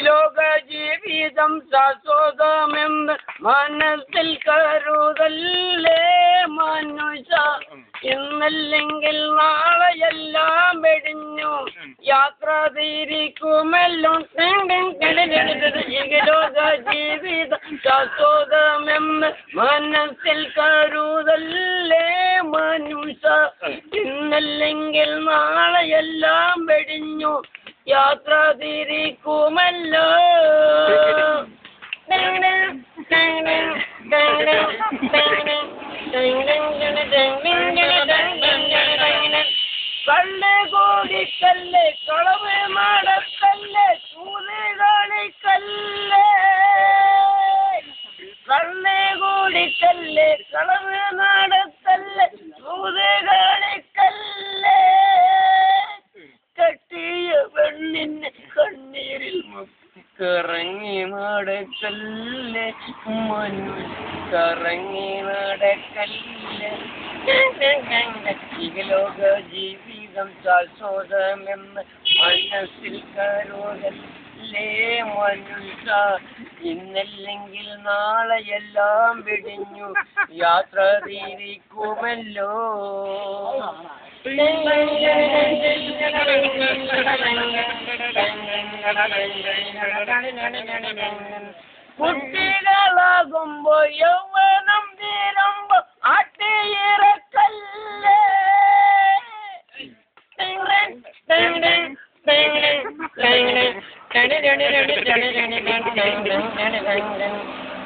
ലോക ജീവിതം ശാശ്വതമെന്ന് മനസ്സിൽ കരുതല്ലേ മനുഷ്യ. ഇന്നല്ലെങ്കിൽ നാളെയെല്ലാം വെടിഞ്ഞു യാത്ര തിരിക്കുമല്ലോ. ലോക ജീവിതം ശാശ്വതമെന്ന് മനസ്സിൽ കരുതല്ലേ മനുഷ്യ. ഇന്നല്ലെങ്കിൽ നാളെയെല്ലാം വെടിഞ്ഞു യാത്ര തിരിക്കുമല്ലോ. കല്ല് കോടിക്കല്ല് കളവ് നടക്കല്ല് ചൂതുകളിക്കല്ല്. കല്ല് കോടിക്കല്ല് കളവ് നടക്കല്ല് ചൂതുകളിക്കല്ല്. കെട്ടിയ പെണ്ണിന് കണ്ണീരിൽ കറങ്ങി നടക്കല്ലേ കറങ്ങി നടക്കല്ലേ. ലോക ജീവിതം ശാശ്വതമെന്ന് മനസ്സിൽ കരുതല്ലേ മനുഷ്യ. ഇന്നല്ലെങ്കിൽ നാളെയെല്ലാം വെടിഞ്ഞു യാത്ര തിരിക്കുമല്ലോ. കുട്ടികളാകുമ്പോ യൗവനം തീരുമ്പോ ആട്ടിയിറക്കല്ലേ.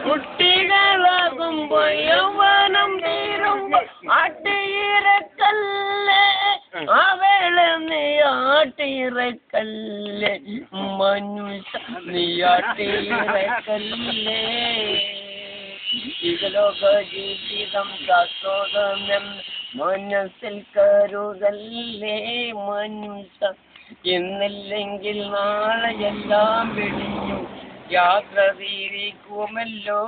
കുട്ടികളാകുമ്പോ യൗവനം തീരുമ്പോ ആട്ടിയിറക്കല്ലേ. അവളെ നീ ആട്ടിയിറക്കല്ലേ മനുഷ്യ നീ ആട്ടിയിറക്കല്ലേ. ലോക ജീവിതം ശാശ്വതമെന്ന് മനസ്സിൽ കരുതല്ലേ മനുഷ്യ. ഇന്നില്ലെങ്കിൽ നാളെയെല്ലാം വെടിഞ്ഞു യാത്ര തിരിക്കുമല്ലോ.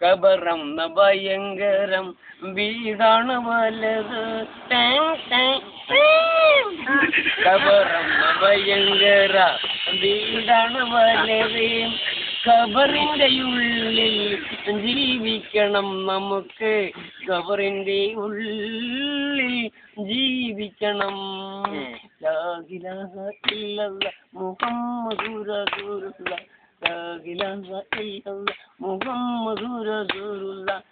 കബറെന്ന ഭയങ്കരം വീടാണ് വലത്. കബറെന്ന ഭയങ്കര വീടാണ് വലത്. ഖബറിന്റെ ഉള്ളിൽ ജീവിക്കണം നമുക്ക്. ഖബറിന്റെ ഉള്ളിൽ ജീവിക്കണം. ലാ ഇലാഹ ഇല്ലല്ലാഹ് മുഹമ്മദുർ റസൂലുള്ളാഹ്. ലാ ഇലാഹ ഇല്ലല്ലാഹ് മുഹമ്മദുർ റസൂലുള്ളാഹ്.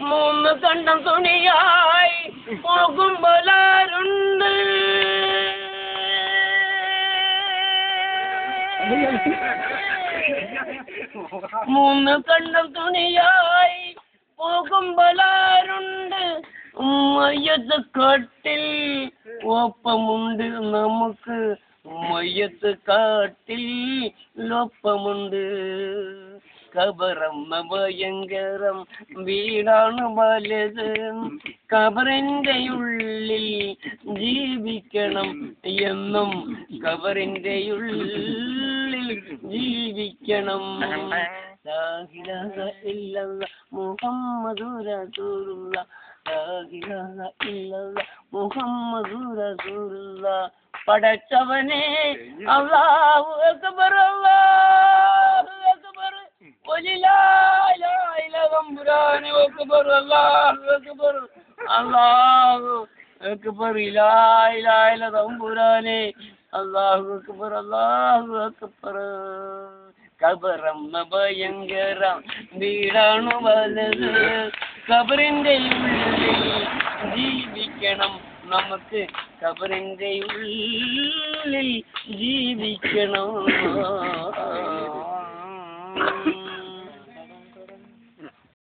മൂന്ന് കണ്ടം തുണിയായി പോകുമ്പോലാരുണ്ട്. മൂന്ന് കണ്ടം തുണിയായി പോകുമ്പോലാരുണ്ട്. മയ്യത്ത് കാട്ടിൽ ഒപ്പമുണ്ട് നമുക്ക്. മയ്യത്ത് കാട്ടിൽ ഒപ്പമുണ്ട്. ഖബറെന്ന ഭയങ്കരം വീടാണ് വലുത്. ഖബറിന്റെ ഉള്ളിൽ ജീവിക്കണം എന്നും. ഖബറിന്റെ ഉള്ളിൽ ജീവിക്കണം. ലാ ഇലാഹ ഇല്ലല്ലാഹ് മുഹമ്മദുർ റസൂലുള്ളാഹ്. ലാ ഇലാഹ ഇല്ലല്ലാഹ് മുഹമ്മദുർ റസൂലുള്ളാഹ്. പടച്ചവനെ അല്ലാഹു അക്ബർ അല്ലാഹു അക്ബർ തമ്പുരാനെ അക്ബർ അല്ലാഹു അക്ബർ അല്ലാഹു അക്ബർ ലാ ഇലാഹ ഇല്ല തമ്പുരാനെ അല്ലാഹു അക്ബർ അല്ലാഹു അക്ബർ. ഖബറെന്ന ഭയങ്കര വീടാണ് വലത്. ഖബറിന്റെ ഉള്ളിൽ ജീവിക്കണം നമുക്ക്. ഖബറിന്റെ ഉള്ളിൽ ജീവിക്കണം.